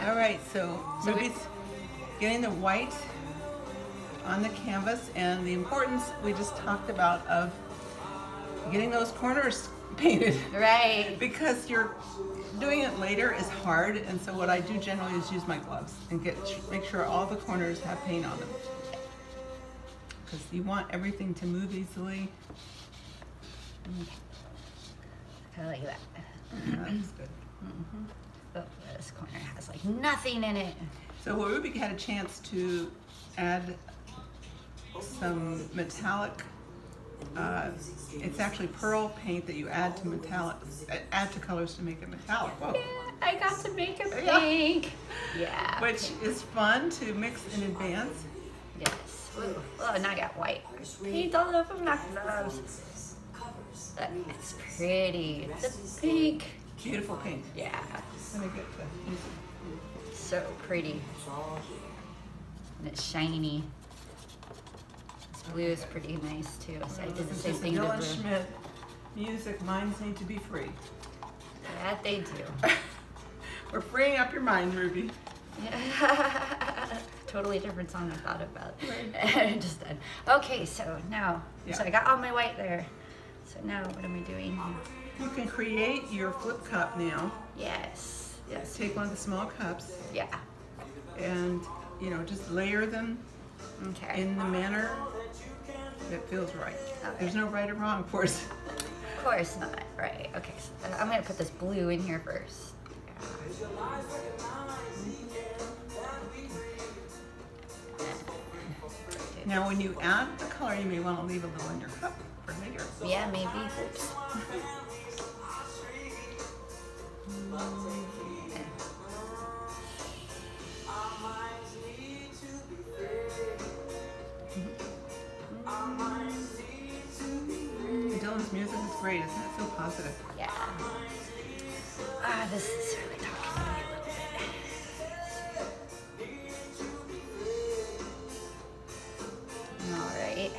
All right, so Ruby's getting the white on the canvas, and the importance we just talked about of getting those corners painted. Right. Because you're doing it later is hard, and so what I do generally is use my gloves and make sure all the corners have paint on them. Because you want everything to move easily. I like that. That's good. Mm-hmm. Oh, this corner has like nothing in it. So Ruby had a chance to add some metallic. It's actually pearl paint that you add to colors to make it metallic. Whoa. Yeah, I got to make a pink. Yeah. Which is fun to mix in advance. Yes. Ooh. Oh, now I got white paint all over my gloves. It's pretty. It's a pink. Beautiful pink. Yeah. Let me get the So pretty. And it's shiny. This blue is pretty nice too. So I did the same thing to Dylan blue. Schmidt music. Minds need to be free. Yeah, they do. We're freeing up your mind, Ruby. Yeah. Totally different song I thought about. Right. Just done. Okay, so now, Yeah. so I got all my white there. So now what am I doing? You can create your flip cup now. Yes. Yes. Take one of the small cups Yeah. and, just layer them Okay. in the manner that feels right. Okay. There's no right or wrong, of course. Of course not. Right. Okay. So I'm gonna put this blue in here first. Now, when you add the color, you may want to leave a little in your cup for later. Yeah, maybe. Oops. Dylan's music is great, isn't it? So positive. Yeah. Ah, this is really talking to me a little bit. All right.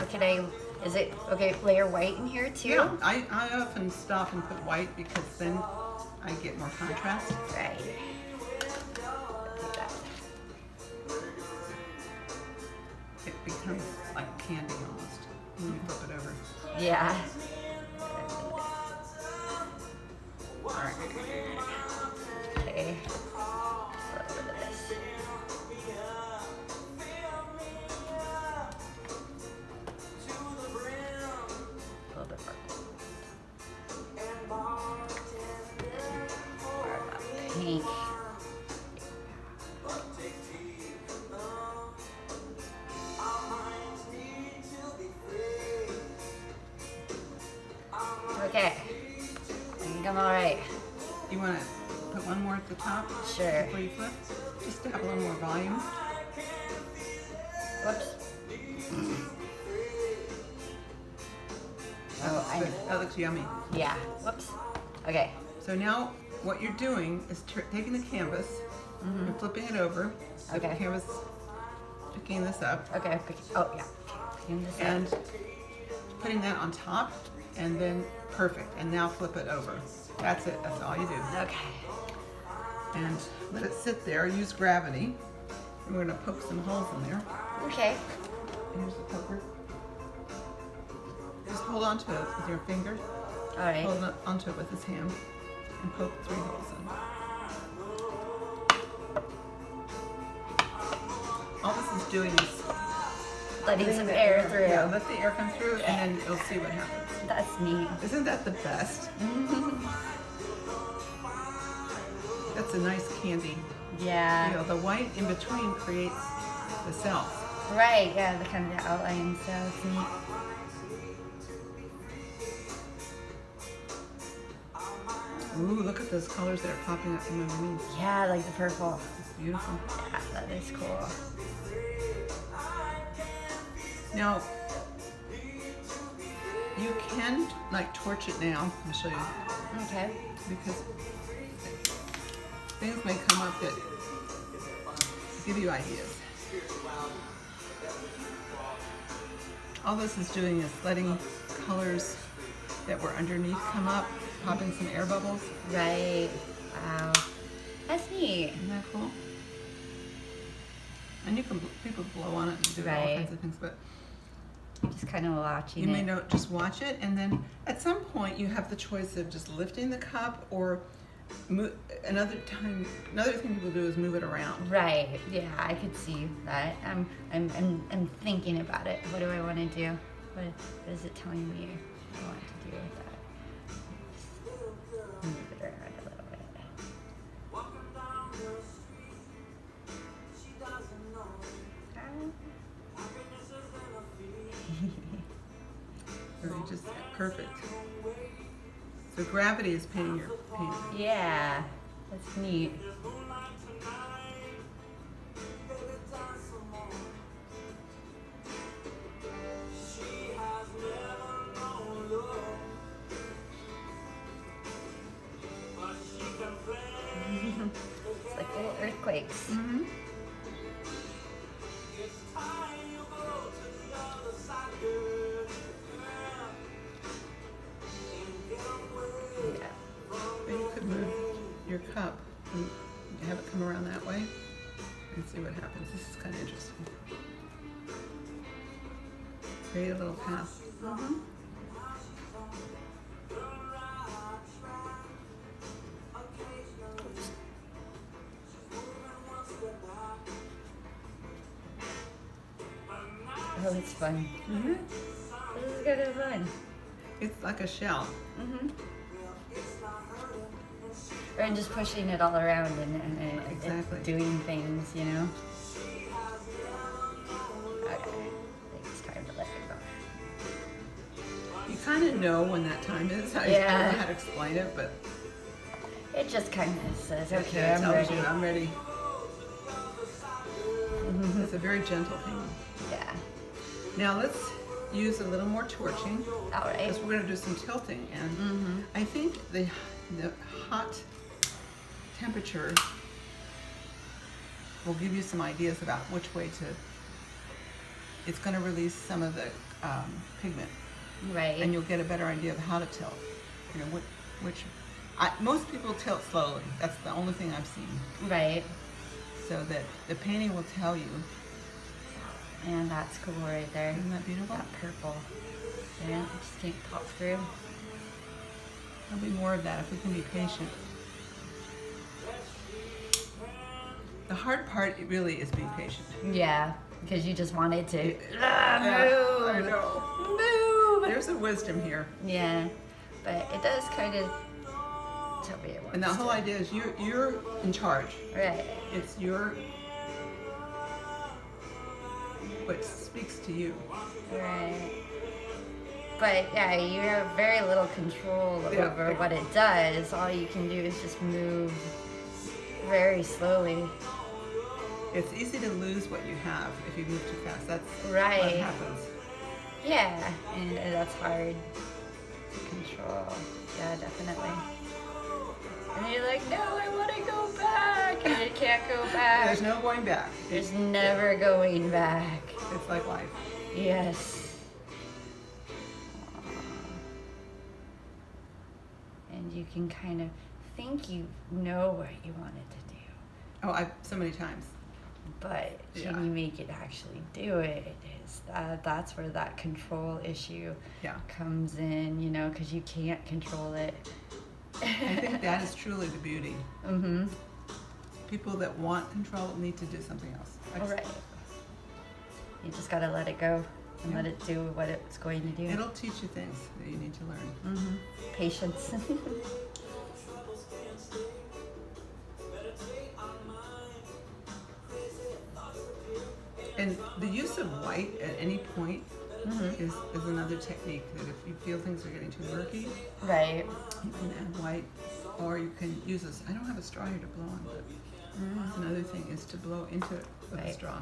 Okay, is it okay? Layer white in here too. Yeah, I often stop and put white because then I get more contrast. Right. It becomes like candy almost when you flip it over. Yeah. All right. Okay. A little bit of this. A little bit purple. More of a pink. Okay. I think I'm all right. You want to put one more at the top Sure. before you flip? Just to have a little more volume. Whoops. Oh, I know. That looks yummy. Yeah. Whoops. Okay. So now what you're doing is taking the canvas and flipping it over. The Okay. canvas, picking this up Okay. Oh, yeah. Picking this up. and putting that on top, and then perfect. And now flip it over. That's it. That's all you do. Okay. And let it sit there. Use gravity. And we're going to poke some holes in there. Okay. Here's the poker. Just hold on to it with your finger. All right. Hold onto it with his hand and poke 3 holes in. All this is doing is Letting some air through. Yeah, let the air come through, and then you'll see what happens. That's neat. Isn't that the best? That's a nice candy. Yeah. The white in between creates the cells. Right. Yeah. The kind of the outline. So it's neat. Ooh, look at those colors that are popping up from underneath. Yeah, like the purple. It's beautiful. Yeah, that is cool. Now, you can torch it now. I'll show you. Okay. Because things may come up that give you ideas. All this is doing is letting colors that were underneath come up, popping some air bubbles. Right. Wow. That's neat. Isn't that cool? And you can, people blow on it and do all Right. kinds of things, but Just kind of watching you it. may not just watch it, and then at some point you have the choice of just lifting the cup or another thing people do is move it around. Right. Yeah, I could see that. I'm thinking about it. What do I want to do? What is it telling me I want to do with that? Move it around a little bit. Very just perfect. So gravity is painting your painting. Yeah, that's neat. It's like little earthquakes. Mm-hmm. You could move your cup and have it come around that way and see what happens. This is kind of interesting. Create a little path. Mm-hmm. Oh, it's fun. Mm-hmm. This is gonna be fun. It's like a shell. Mm-hmm. Or just pushing it all around and Exactly. doing things, you know? Okay. I think it's time to let it go. You kind of know when that time is. I Yeah. don't know how to explain it, but It just kind of says, it okay, I'm tells ready. you, I'm ready. It's a very gentle painting. Yeah. Now let's use a little more torching All right. because we're going to do some tilting, and I think the hot temperature will give you some ideas about which way to. It's going to release some of the pigment, Right. and you'll get a better idea of how to tilt. You know most people tilt slowly. That's the only thing I've seen. Right. So that the painting will tell you. And that's cool right there. Isn't that beautiful? That purple. Yeah, just can't pop through. There'll be more of that if we can be patient. The hard part really is being patient. Yeah, because you just wanted to I move. know. Move. There's a wisdom here. Yeah, but it does kind of tell me it wants And the whole to. idea is you're in charge. Right. It's your what speaks to you. Right. But yeah, you have very little control Yeah. over what it does. All you can do is just move very slowly. It's easy to lose what you have if you move too fast. That's Right. what happens. Yeah, and that's hard to control. Yeah, definitely. And you're like, no, I want to go back. And you can't go back. There's no going back. There's never going back. It's like life. Yes. And you can kind of think you know what you wanted to do, Oh, so many times. but Yeah. can you make it actually do it? That's where that control issue Yeah. comes in, you know, because you can't control it. I think that is truly the beauty. Mm-hmm. People that want control need to do something else. All right. You just gotta let it go and Yeah. let it do what it's going to do. It'll teach you things that you need to learn. Mm-hmm. Patience. And the use of white at any point is another technique. That if you feel things are getting too murky, Right. you can add white, or you can use this. I don't have a straw here to blow on, but that's another thing is to blow into it with a Right. straw.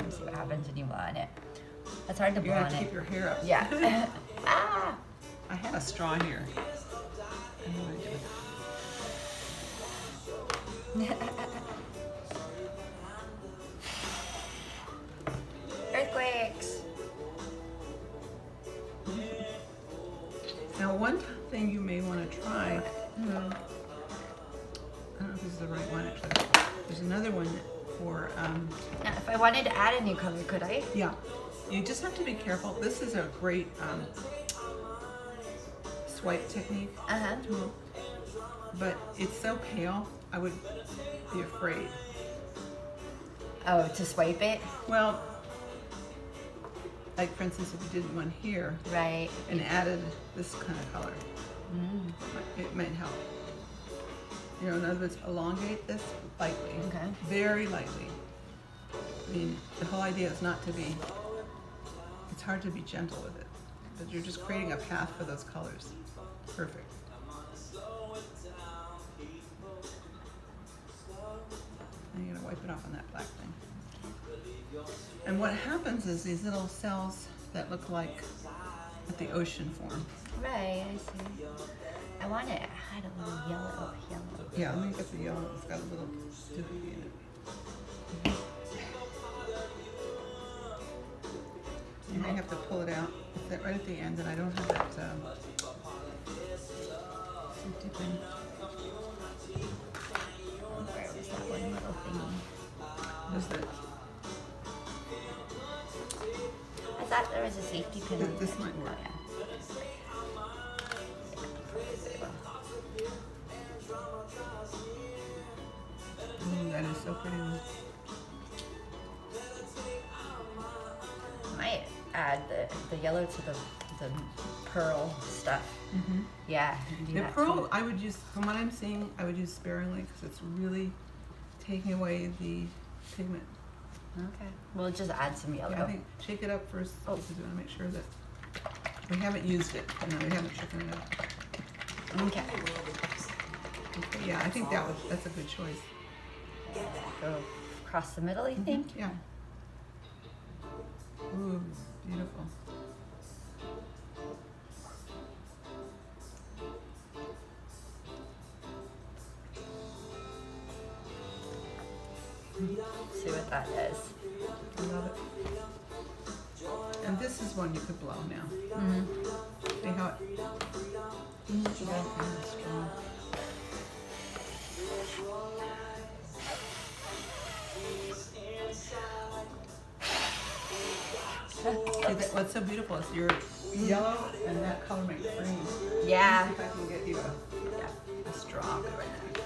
Let's see what happens when you blow on it. It's hard to You blow have on to keep it. your hair up. Yeah. Ah! I have a straw here. I don't know what I do with it. Earthquakes. Now, one thing you may want to try, I don't know if this is the right one actually. There's another one for, Now, if I wanted to add a new color, could I? yeah, you just have to be careful. This is a great swipe technique tool, but it's so pale, I would be afraid. Oh, to swipe it? Well, like for instance, if you did one here Right. and added this kind of color, it might help. You know, in other words, elongate this lightly, Okay. very lightly. I mean, the whole idea is not to be, it's hard to be gentle with it, but you're just creating a path for those colors. Perfect. And you're gonna wipe it off on that black thing. And what happens is these little cells that look like the ocean form. Right, I see. I want to add a little yellow. Yeah, let me get the yellow. It's got a little doohickey in it. You may have to pull it out. It's that right at the end, and I don't have that safety pin. Where was that one little thingy? There's the, I thought there was a safety pin. on this there. might work. Oh, yeah. That is so pretty. Might add the yellow to the pearl stuff. Yeah. Do The that pearl, too. I would use, from what I'm seeing, I would use sparingly because it's really taking away the pigment. Okay. We'll just add some yellow. Yeah, I think shake it up first because we want to make sure that we haven't used it. No, we haven't shaken it up. Okay. Okay, yeah, I think that's a good choice. Go across the middle, you think? Yeah. Ooh, beautiful. See what that is. I love it. And this is one you could blow now. See how it? Yeah, strong. See, what's so beautiful is your yellow and that color makes green. Yeah. See if I can get you a straw right there.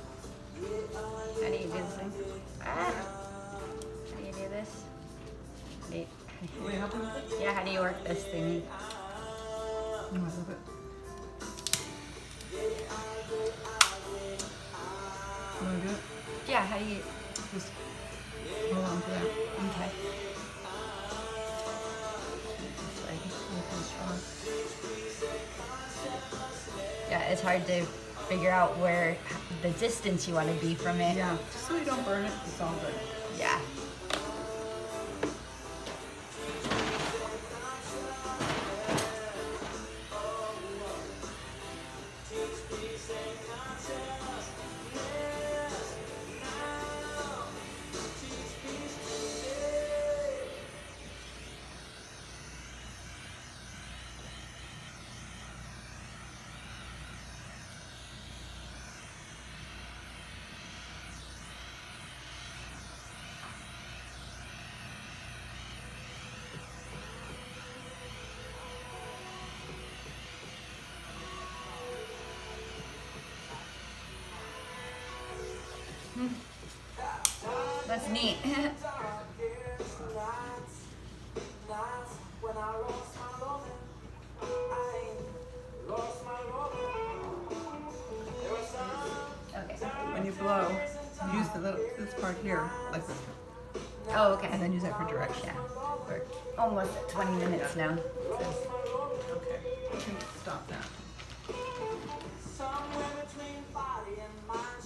How do you do this thing? How do you do this? Will you help me with it? Yeah, how do you work this thingy? Oh, I love it. You want to do it? how do you? Just hold on to that. Okay. That's right. Nice and strong. Yeah, it's hard to figure out where the distance you want to be from it. Yeah, just so you don't burn it, it's all good. Yeah. That's neat. Okay. When you blow, use this part here, like this, Oh, okay. and then use that for direction. Yeah. We're almost at 20 minutes now. Okay, you can stop that.